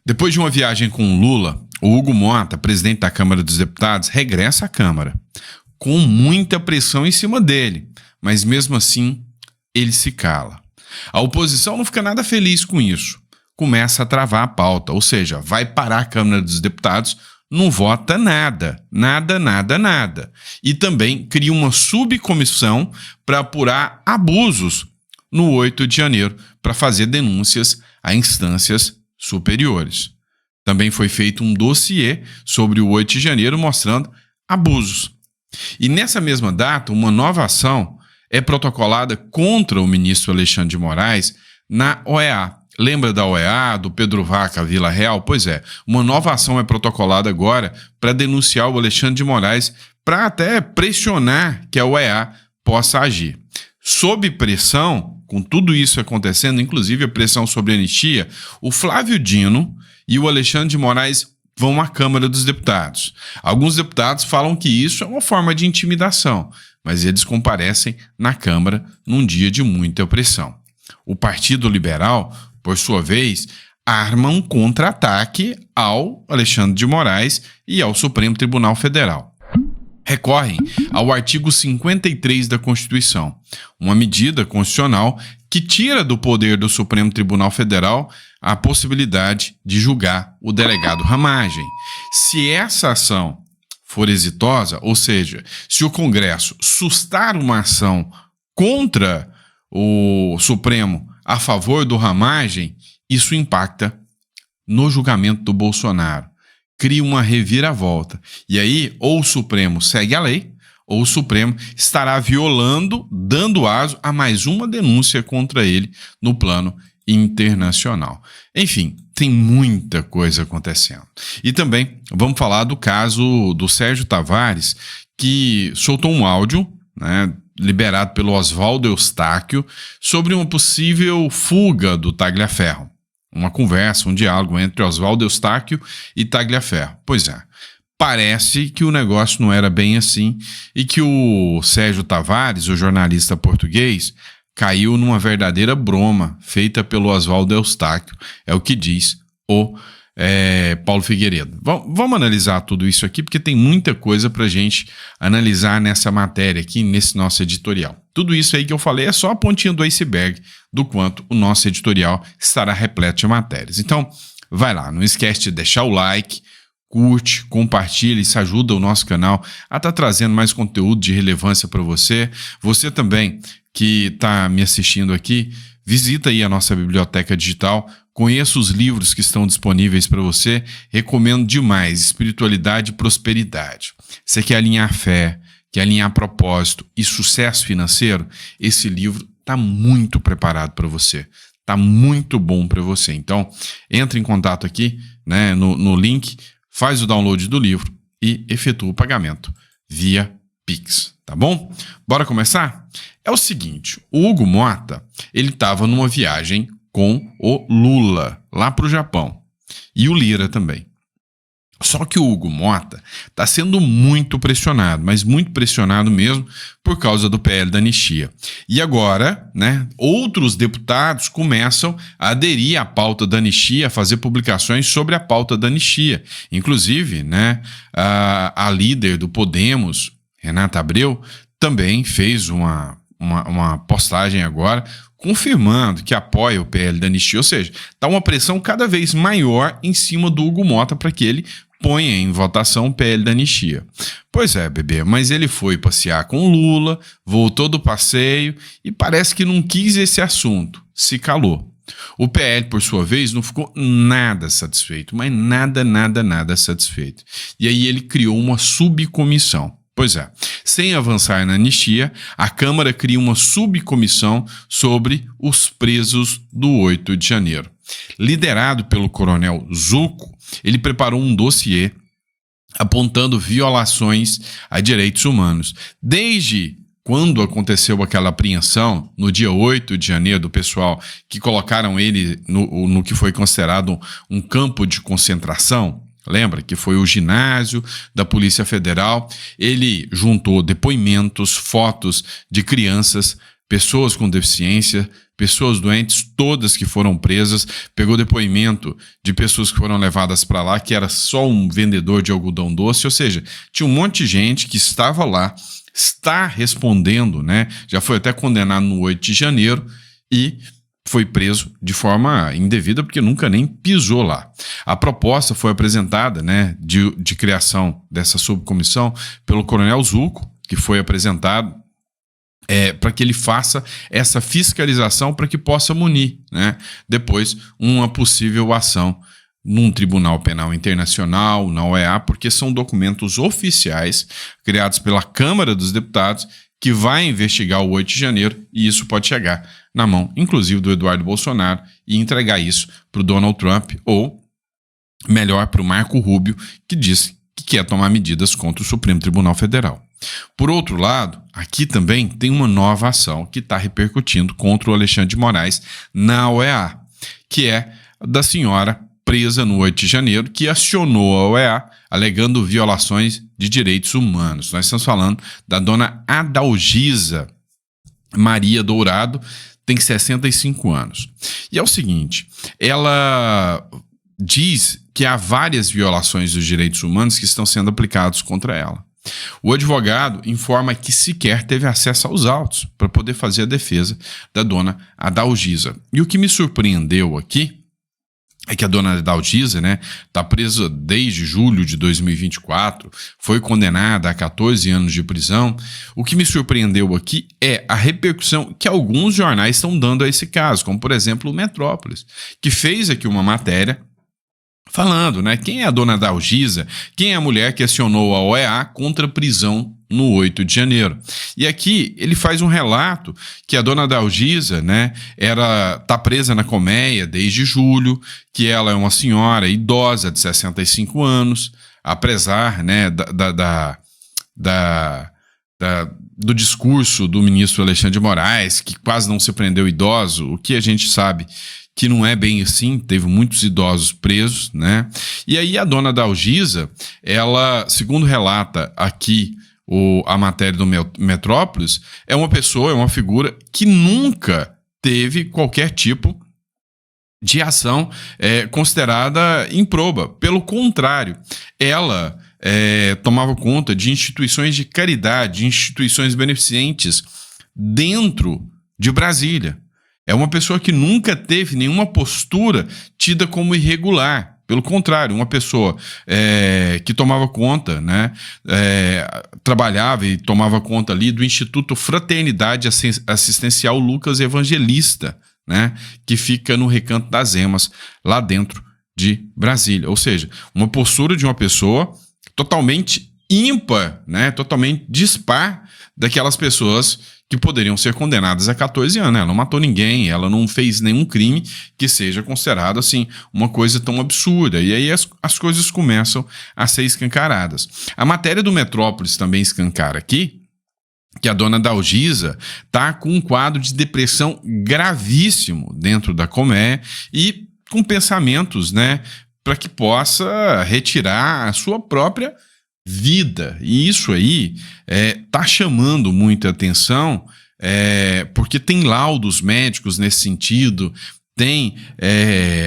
Depois de uma viagem com Lula, o Hugo Mota, presidente da Câmara dos Deputados, regressa à Câmara, com muita pressão em cima dele, mas mesmo assim ele se cala. A oposição não fica nada feliz com isso, começa a travar a pauta, ou seja, vai parar a Câmara dos Deputados, não vota nada, nada. E também cria uma subcomissão para apurar abusos no 8 de janeiro, para fazer denúncias a instâncias superiores. Também foi feito um dossiê sobre o 8 de janeiro mostrando abusos. E nessa mesma data, uma nova ação é protocolada contra o ministro Alexandre de Moraes na OEA. Lembra da OEA, do Pedro Vaca Vila Real? Pois é, uma nova ação é protocolada agora para denunciar o Alexandre de Moraes, para até pressionar que a OEA possa agir. Sob pressão, com tudo isso acontecendo, inclusive a pressão sobre a anistia, o Flávio Dino e o Alexandre de Moraes vão à Câmara dos Deputados. Alguns deputados falam que isso é uma forma de intimidação, mas eles comparecem na Câmara num dia de muita pressão. O Partido Liberal, por sua vez, arma um contra-ataque ao Alexandre de Moraes e ao Supremo Tribunal Federal. Recorrem ao artigo 53 da Constituição, uma medida constitucional que tira do poder do Supremo Tribunal Federal a possibilidade de julgar o delegado Ramagem. Se essa ação for exitosa, ou seja, se o Congresso sustar uma ação contra o Supremo a favor do Ramagem, isso impacta no julgamento do Bolsonaro. Cria uma reviravolta. E aí, ou o Supremo segue a lei, ou o Supremo estará violando, dando aso a mais uma denúncia contra ele no plano internacional. Enfim, tem muita coisa acontecendo. E também vamos falar do caso do Sérgio Tavares, que soltou um áudio, né, liberado pelo Oswaldo Eustáquio, sobre uma possível fuga do Tagliaferro. Uma conversa, um diálogo entre Oswaldo Eustáquio e Tagliaferro. Pois é, parece que o negócio não era bem assim e que o Sérgio Tavares, o jornalista português, caiu numa verdadeira broma feita pelo Oswaldo Eustáquio, é o que diz o Paulo Figueiredo. Vamos analisar tudo isso aqui, porque tem muita coisa para a gente analisar nessa matéria aqui, nesse nosso editorial. Tudo isso aí que eu falei é só a pontinha do iceberg do quanto o nosso editorial estará repleto de matérias. Então, vai lá, não esquece de deixar o like, curte, compartilha, isso ajuda o nosso canal a estar trazendo mais conteúdo de relevância para você. Você também que está me assistindo aqui, visita aí a nossa biblioteca digital, conheça os livros que estão disponíveis para você, recomendo demais, Espiritualidade e Prosperidade. Você quer alinhar fé, quer alinhar propósito e sucesso financeiro? Esse livro está muito preparado para você, está muito bom para você. Então, entre em contato aqui, né, no link, faz o download do livro e efetua o pagamento via Pix, tá bom? Bora começar? É o seguinte, o Hugo Mota, ele estava numa viagem com o Lula, lá para o Japão, e o Lira também. Só que o Hugo Mota está sendo muito pressionado, mas muito pressionado mesmo, por causa do PL da anistia. E agora, né, outros deputados começam a aderir à pauta da anistia, a fazer publicações sobre a pauta da anistia. Inclusive, né, a líder do Podemos, Renata Abreu, também fez uma postagem agora confirmando que apoia o PL da anistia, ou seja, está uma pressão cada vez maior em cima do Hugo Mota para que ele ponha em votação o PL da anistia. Pois é, bebê, mas ele foi passear com o Lula, voltou do passeio e parece que não quis esse assunto, se calou. O PL, por sua vez, não ficou nada satisfeito, mas nada satisfeito. E aí ele criou uma subcomissão. Pois é, sem avançar na anistia, a Câmara cria uma subcomissão sobre os presos do 8 de janeiro. Liderado pelo coronel Zucco, ele preparou um dossiê apontando violações a direitos humanos. Desde quando aconteceu aquela apreensão, no dia 8 de janeiro, do pessoal que colocaram ele no que foi considerado um campo de concentração, lembra que foi o ginásio da Polícia Federal, ele juntou depoimentos, fotos de crianças, pessoas com deficiência, pessoas doentes, todas que foram presas, pegou depoimento de pessoas que foram levadas para lá, que era só um vendedor de algodão doce, ou seja, tinha um monte de gente que estava lá, está respondendo, né? Já foi até condenado no 8 de janeiro e foi preso de forma indevida porque nunca nem pisou lá. A proposta foi apresentada, né, de criação dessa subcomissão pelo Coronel Zucco, que foi apresentado para que ele faça essa fiscalização para que possa munir, né, depois uma possível ação num Tribunal Penal Internacional, na OEA, porque são documentos oficiais criados pela Câmara dos Deputados que vai investigar o 8 de janeiro e isso pode chegar na mão, inclusive, do Eduardo Bolsonaro e entregar isso para o Donald Trump ou, melhor, para o Marco Rubio, que diz que quer tomar medidas contra o Supremo Tribunal Federal. Por outro lado, aqui também tem uma nova ação que está repercutindo contra o Alexandre de Moraes na OEA, que é da senhora presa no 8 de janeiro, que acionou a OEA alegando violações de direitos humanos. Nós estamos falando da dona Adalgisa Maria Dourado, tem 65 anos. E é o seguinte, ela diz que há várias violações dos direitos humanos que estão sendo aplicados contra ela. O advogado informa que sequer teve acesso aos autos para poder fazer a defesa da dona Adalgisa. E o que me surpreendeu aqui é que a dona Adalgisa, né, está presa desde julho de 2024, foi condenada a 14 anos de prisão. O que me surpreendeu aqui é a repercussão que alguns jornais estão dando a esse caso, como por exemplo o Metrópolis, que fez aqui uma matéria falando, né, quem é a dona Adalgisa, quem é a mulher que acionou a OEA contra a prisão no 8 de janeiro. E aqui ele faz um relato que a dona Adalgisa, né, tá presa na colmeia desde julho, que ela é uma senhora idosa de 65 anos, apesar, né, do discurso do ministro Alexandre de Moraes, que quase não se prendeu idoso, o que a gente sabe que não é bem assim, teve muitos idosos presos, né? E aí a dona Adalgisa, ela, segundo relata aqui a matéria do Metrópolis, é uma pessoa, é uma figura que nunca teve qualquer tipo de ação considerada improba. Pelo contrário, ela tomava conta de instituições de caridade, de instituições beneficentes dentro de Brasília. É uma pessoa que nunca teve nenhuma postura tida como irregular. Pelo contrário, uma pessoa que tomava conta, né, trabalhava e tomava conta ali do Instituto Fraternidade Assistencial Lucas Evangelista, né, que fica no Recanto das Emas, lá dentro de Brasília. Ou seja, uma postura de uma pessoa totalmente ímpar, né, totalmente dispar daquelas pessoas que poderiam ser condenadas a 14 anos. Ela não matou ninguém, ela não fez nenhum crime que seja considerado assim uma coisa tão absurda. E aí as coisas começam a ser escancaradas. A matéria do Metrópolis também escancara aqui que a dona Adalgisa está com um quadro de depressão gravíssimo dentro da colmeia e com pensamentos, né, para que possa retirar a sua própria vida. E isso aí tá chamando muita atenção, porque tem laudos médicos nesse sentido, tem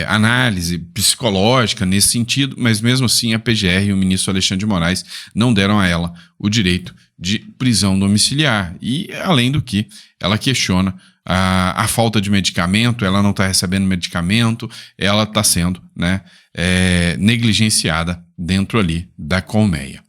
análise psicológica nesse sentido, mas mesmo assim a PGR e o ministro Alexandre de Moraes não deram a ela o direito de prisão domiciliar. E, além do que, ela questiona a falta de medicamento, ela não está recebendo medicamento, ela está sendo, né, negligenciada dentro ali da colmeia.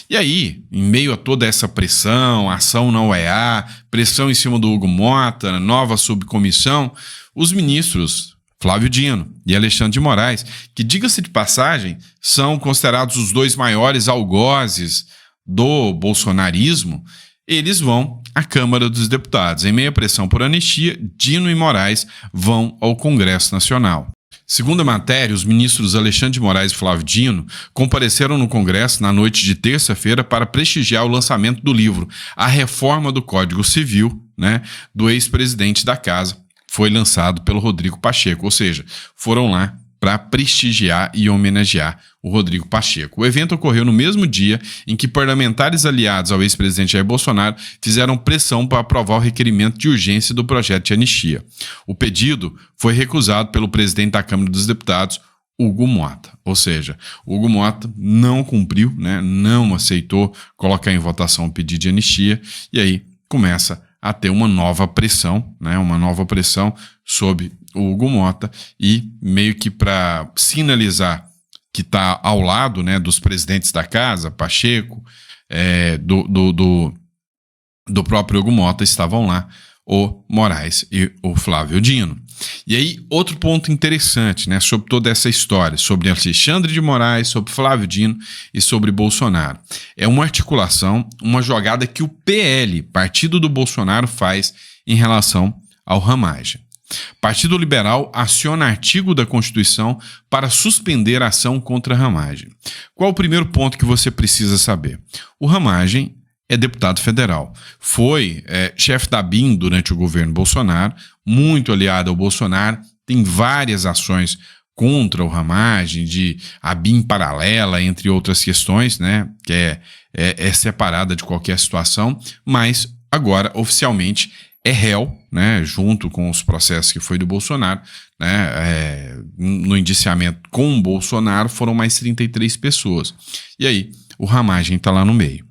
E aí, em meio a toda essa pressão, ação na OEA, pressão em cima do Hugo Mota, nova subcomissão, os ministros Flávio Dino e Alexandre de Moraes, que, diga-se de passagem, são considerados os dois maiores algozes do bolsonarismo, eles vão à Câmara dos Deputados. Em meio à pressão por anistia, Dino e Moraes vão ao Congresso Nacional. Segundo a matéria, os ministros Alexandre de Moraes e Flávio Dino compareceram no Congresso na noite de terça-feira para prestigiar o lançamento do livro A Reforma do Código Civil, né, do ex-presidente da Casa. Foi lançado pelo Rodrigo Pacheco, ou seja, foram lá para prestigiar e homenagear o Rodrigo Pacheco. O evento ocorreu no mesmo dia em que parlamentares aliados ao ex-presidente Jair Bolsonaro fizeram pressão para aprovar o requerimento de urgência do projeto de anistia. O pedido foi recusado pelo presidente da Câmara dos Deputados, Hugo Mota. Ou seja, Hugo Mota não cumpriu, né, não aceitou colocar em votação o pedido de anistia, e aí começa a ter uma nova pressão, né, sobre o Hugo Mota, e meio que para sinalizar que está ao lado, né, dos presidentes da casa, Pacheco, do próprio Hugo Mota, estavam lá o Moraes e o Flávio Dino. E aí, outro ponto interessante, né, sobre toda essa história, sobre Alexandre de Moraes, sobre Flávio Dino e sobre Bolsonaro. É uma articulação, uma jogada que o PL, Partido do Bolsonaro, faz em relação ao Ramagem. Partido Liberal aciona artigo da Constituição para suspender a ação contra a Ramagem. Qual o primeiro ponto que você precisa saber? O Ramagem é deputado federal. Foi chefe da BIM durante o governo Bolsonaro, muito aliado ao Bolsonaro, tem várias ações contra o Ramagem, de a BIM paralela, entre outras questões, né, que é separada de qualquer situação, mas agora, oficialmente, é réu, né, junto com os processos que foi do Bolsonaro, né, no indiciamento com o Bolsonaro foram mais 33 pessoas. E aí, o Ramagem está lá no meio.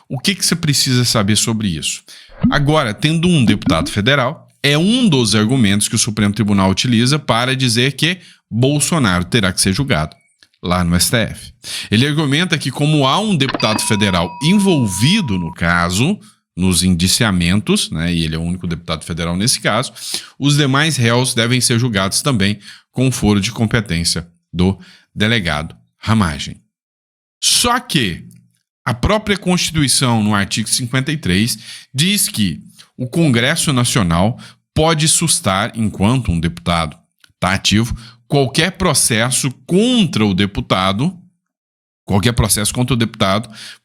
O que você precisa saber sobre isso? Agora, tendo um deputado federal, é um dos argumentos que o Supremo Tribunal utiliza para dizer que Bolsonaro terá que ser julgado lá no STF. Ele argumenta que, como há um deputado federal envolvido no caso, nos indiciamentos, né, e ele é o único deputado federal nesse caso, os demais réus devem ser julgados também com o foro de competência do delegado Ramagem. Só que a própria Constituição, no artigo 53, diz que o Congresso Nacional pode sustar, enquanto um deputado está ativo, qualquer processo contra o deputado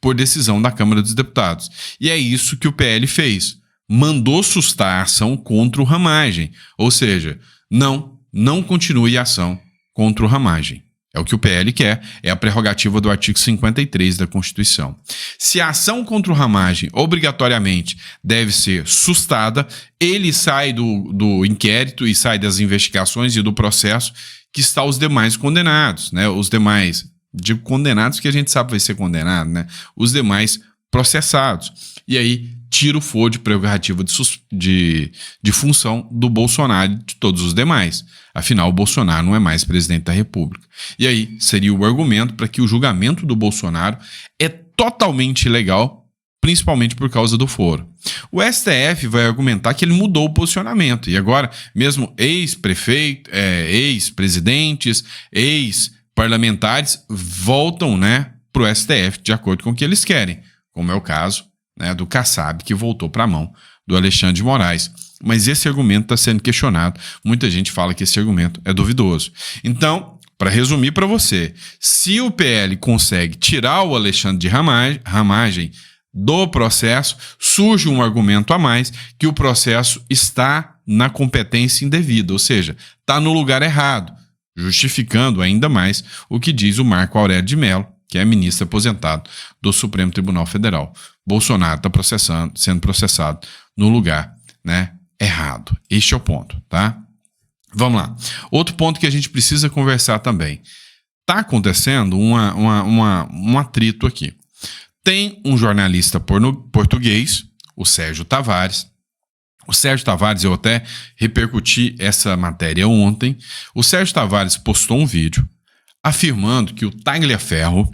por decisão da Câmara dos Deputados. E é isso que o PL fez. Mandou sustar a ação contra o Ramagem. Ou seja, não continue a ação contra o Ramagem. É o que o PL quer, é a prerrogativa do artigo 53 da Constituição. Se a ação contra o Ramagem obrigatoriamente deve ser sustada, ele sai do inquérito e sai das investigações e do processo que está os demais condenados, né? Os demais, digo condenados que a gente sabe vai ser condenado, né? Os demais processados. E aí tira o foro de prerrogativa de função do Bolsonaro e de todos os demais. Afinal, o Bolsonaro não é mais presidente da República. E aí seria o argumento para que o julgamento do Bolsonaro é totalmente ilegal, principalmente por causa do foro. O STF vai argumentar que ele mudou o posicionamento. E agora, mesmo ex-prefeito, ex-presidentes, ex-parlamentares voltam, né, para o STF de acordo com o que eles querem, como é o caso, né, do Kassab, que voltou para a mão do Alexandre de Moraes. Mas esse argumento está sendo questionado. Muita gente fala que esse argumento é duvidoso. Então, para resumir para você, se o PL consegue tirar o Alexandre de Ramagem do processo, surge um argumento a mais que o processo está na competência indevida, ou seja, está no lugar errado, justificando ainda mais o que diz o Marco Aurélio de Mello, que é ministro aposentado do Supremo Tribunal Federal. Bolsonaro está sendo processado no lugar, né, errado. Este é o ponto, tá? Vamos lá. Outro ponto que a gente precisa conversar também. Está acontecendo um atrito aqui. Tem um jornalista português, o Sérgio Tavares. O Sérgio Tavares, eu até repercuti essa matéria ontem. O Sérgio Tavares postou um vídeo afirmando que o Tagliaferro,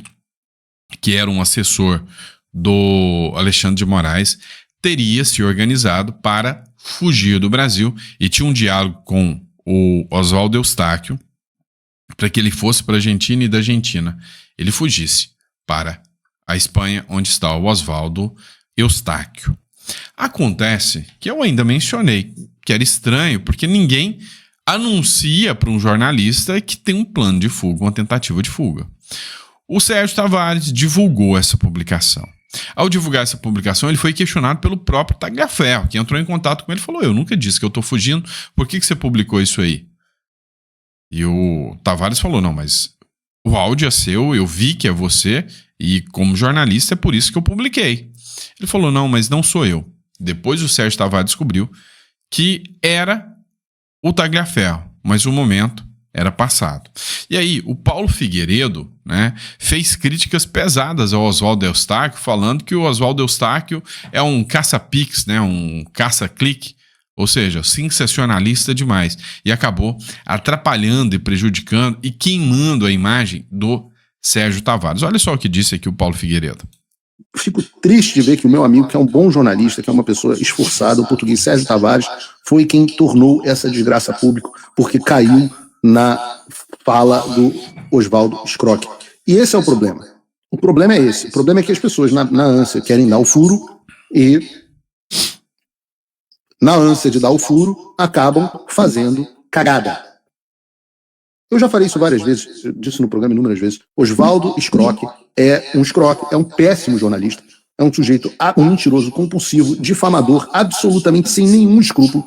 que era um assessor do Alexandre de Moraes, teria se organizado para fugir do Brasil e tinha um diálogo com o Oswaldo Eustáquio para que ele fosse para a Argentina e da Argentina ele fugisse para a Espanha, onde está o Oswaldo Eustáquio. Acontece que eu ainda mencionei que era estranho porque ninguém anuncia para um jornalista que tem um plano de fuga, uma tentativa de fuga. O Sérgio Tavares divulgou essa publicação. Ao divulgar essa publicação, ele foi questionado pelo próprio Tagliaferro, que entrou em contato com ele e falou: eu nunca disse que eu estou fugindo, por que você publicou isso aí? E o Tavares falou, não, mas o áudio é seu, eu vi que é você, e como jornalista é por isso que eu publiquei. Ele falou, não, mas não sou eu. Depois o Sérgio Tavares descobriu que era o Tagliaferro, mas o momento era passado. E aí, o Paulo Figueiredo, né, fez críticas pesadas ao Oswaldo Eustáquio, falando que o Oswaldo Eustáquio é um caça-pix, né, um caça-clique, ou seja, sensacionalista demais, e acabou atrapalhando e prejudicando e queimando a imagem do Sérgio Tavares. Olha só o que disse aqui o Paulo Figueiredo. Fico triste de ver que o meu amigo, que é um bom jornalista, que é uma pessoa esforçada, o português Sérgio Tavares, foi quem tornou essa desgraça pública, porque caiu na fala do Oswaldo Scrock. E esse é o problema. O problema é esse. O problema é que as pessoas, na ânsia, querem dar o furo e, na ânsia de dar o furo, acabam fazendo cagada. Eu já falei isso várias vezes, eu disse no programa inúmeras vezes. Oswaldo Scrock é um escroque, é um péssimo jornalista, é um sujeito um mentiroso, compulsivo, difamador, absolutamente sem nenhum escrúpulo.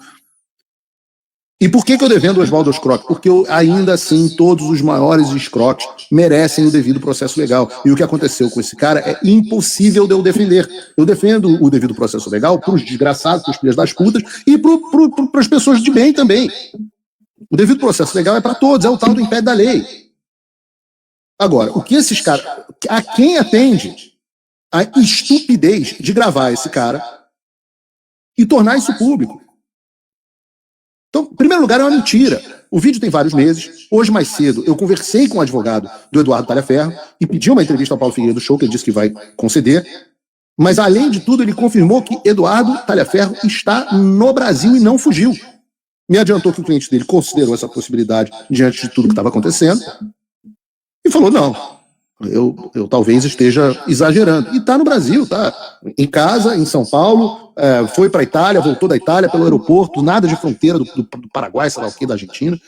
E por que eu defendo o Oswaldo Scrock? Porque ainda assim todos os maiores escroques merecem o devido processo legal. E o que aconteceu com esse cara é impossível de eu defender. Eu defendo o devido processo legal para os desgraçados, para os filhos das putas e para as pessoas de bem também. O devido processo legal é para todos, é o tal do império da lei. Agora, o que esses caras... A quem atende a estupidez de gravar esse cara e tornar isso público? Então, em primeiro lugar, é uma mentira. O vídeo tem vários meses. Hoje, mais cedo, eu conversei com o advogado do Eduardo Talhaferro e pedi uma entrevista ao Paulo Figueiredo Show, que ele disse que vai conceder. Mas, além de tudo, ele confirmou que Eduardo Talhaferro está no Brasil e não fugiu. Me adiantou que o cliente dele considerou essa possibilidade diante de tudo que estava acontecendo e falou, não, eu talvez esteja exagerando. E está no Brasil, está em casa, em São Paulo, foi para a Itália, voltou da Itália pelo aeroporto, nada de fronteira do Paraguai, sei lá o que, da Argentina.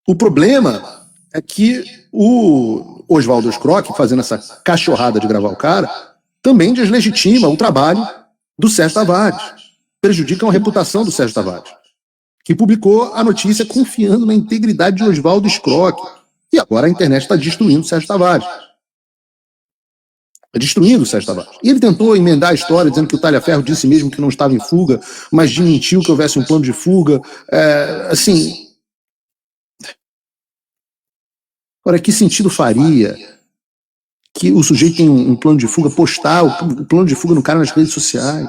O problema é que o Oswaldo Scrock, fazendo essa cachorrada de gravar o cara, também deslegitima o trabalho do Sérgio Tavares, prejudica a reputação do Sérgio Tavares, que publicou a notícia confiando na integridade de Oswaldo Scrock. E agora a internet está destruindo o Sérgio Tavares. Está destruindo o Sérgio Tavares. E ele tentou emendar a história, dizendo que o Talhaferro disse mesmo que não estava em fuga, mas desmentiu que houvesse um plano de fuga. Assim... Agora, que sentido faria que o sujeito tem um plano de fuga, postar o plano de fuga no cara nas redes sociais?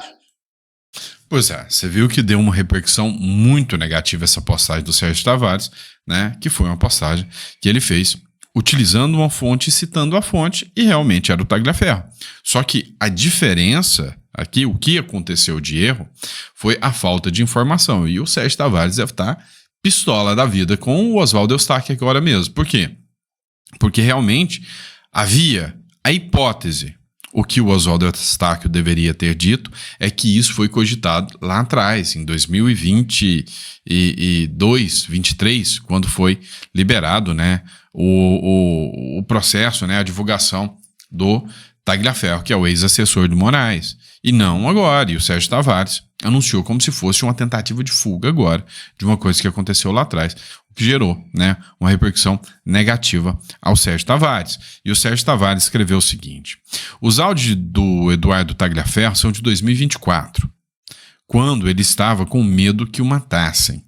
Pois é, você viu que deu uma repercussão muito negativa essa postagem do Sérgio Tavares, né? Que foi uma postagem que ele fez utilizando uma fonte, citando a fonte, e realmente era o Tagliaferro. Só que a diferença aqui, o que aconteceu de erro, foi a falta de informação. E o Sérgio Tavares deve estar pistola da vida com o Oswaldo Eustáquio agora mesmo. Por quê? Porque realmente havia a hipótese. O que o Oswaldo Eustáquio deveria ter dito é que isso foi cogitado lá atrás, em 2022, 23, quando foi liberado, né, o processo, né, a divulgação do Tagliaferro, que é o ex-assessor do Moraes. E não agora. E o Sérgio Tavares anunciou como se fosse uma tentativa de fuga agora de uma coisa que aconteceu lá atrás, o que gerou, né, uma repercussão negativa ao Sérgio Tavares. E o Sérgio Tavares escreveu o seguinte: os áudios do Eduardo Tagliaferro são de 2024, quando ele estava com medo que o matassem.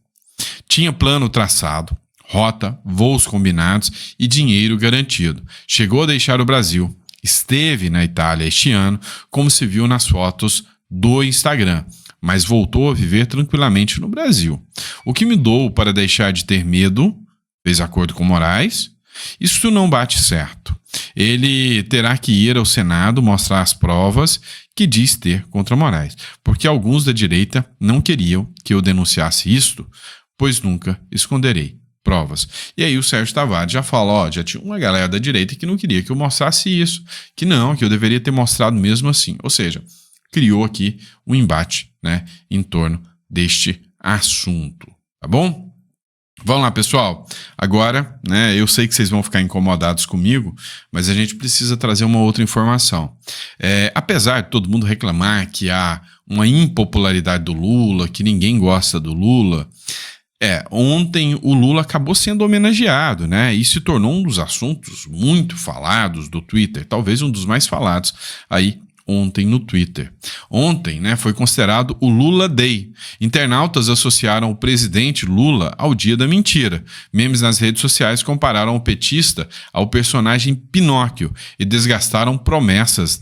Tinha plano traçado, rota, voos combinados e dinheiro garantido. Chegou a deixar o Brasil. Esteve na Itália este ano, como se viu nas fotos do Instagram, mas voltou a viver tranquilamente no Brasil. O que mudou para deixar de ter medo, fez acordo com Moraes, isso não bate certo. Ele terá que ir ao Senado mostrar as provas que diz ter contra Moraes, porque alguns da direita não queriam que eu denunciasse isto, pois nunca esconderei provas. E aí o Sérgio Tavares já falou, já tinha uma galera da direita que não queria que eu mostrasse isso, que não, que eu deveria ter mostrado mesmo assim. Ou seja, criou aqui um embate, né, em torno deste assunto, tá bom? Vamos lá, pessoal. Agora, né, eu sei que vocês vão ficar incomodados comigo, mas a gente precisa trazer uma outra informação. Apesar de todo mundo reclamar que há uma impopularidade do Lula, que ninguém gosta do Lula, Ontem o Lula acabou sendo homenageado, né? E se tornou um dos assuntos muito falados do Twitter, talvez um dos mais falados aí ontem no Twitter. Ontem, né, foi considerado o Lula Day. Internautas associaram o presidente Lula ao dia da mentira. Memes nas redes sociais compararam o petista ao personagem Pinóquio e resgataram promessas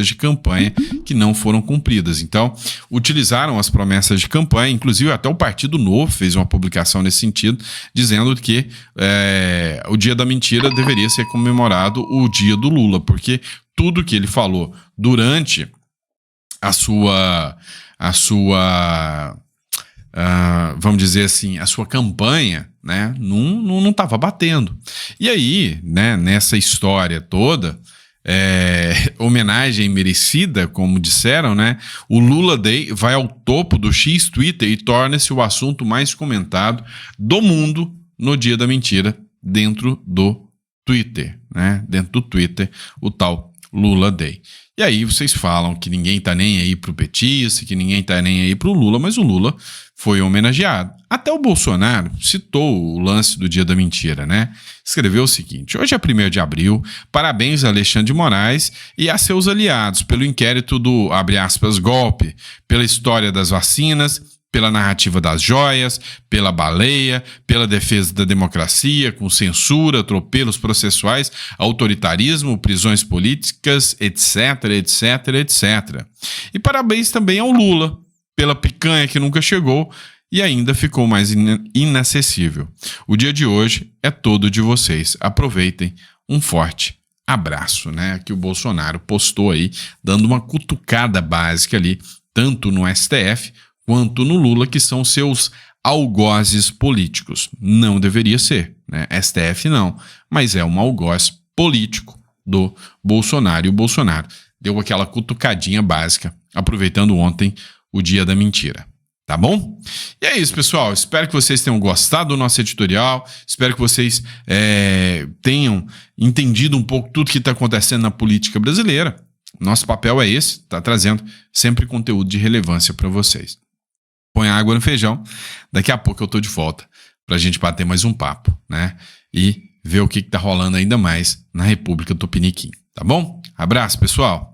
de campanha que não foram cumpridas. Então, utilizaram as promessas de campanha, inclusive até o Partido Novo fez uma publicação nesse sentido, dizendo que o dia da mentira deveria ser comemorado o dia do Lula, porque tudo que ele falou durante a sua vamos dizer assim, a sua campanha, né, não estava batendo. E aí, né, nessa história toda, homenagem merecida, como disseram, né, o Lula Day vai ao topo do X Twitter e torna-se o assunto mais comentado do mundo no dia da mentira dentro do Twitter, né, dentro do Twitter, o tal Lula Day. E aí vocês falam que ninguém tá nem aí pro petista, que ninguém tá nem aí pro Lula, mas o Lula foi homenageado. Até o Bolsonaro citou o lance do dia da mentira, né? Escreveu o seguinte: hoje é 1º de abril, parabéns a Alexandre de Moraes e a seus aliados pelo inquérito do, abre aspas, golpe, pela história das vacinas, pela narrativa das joias, pela baleia, pela defesa da democracia, com censura, atropelos processuais, autoritarismo, prisões políticas, etc, etc, etc. E parabéns também ao Lula, pela picanha que nunca chegou e ainda ficou mais inacessível. O dia de hoje é todo de vocês. Aproveitem. Um forte abraço, né? Que o Bolsonaro postou aí, dando uma cutucada básica ali, tanto no STF quanto no Lula, que são seus algozes políticos. Não deveria ser, né? STF não, mas é um algoz político do Bolsonaro. E o Bolsonaro deu aquela cutucadinha básica, aproveitando ontem o dia da mentira. Tá bom? E é isso, pessoal. Espero que vocês tenham gostado do nosso editorial. Espero que vocês tenham entendido um pouco tudo que está acontecendo na política brasileira. Nosso papel é esse, tá trazendo sempre conteúdo de relevância para vocês. Põe a água no feijão. Daqui a pouco eu tô de volta pra gente bater mais um papo, né? E ver o que tá rolando ainda mais na República Tupiniquim, tá bom? Abraço, pessoal!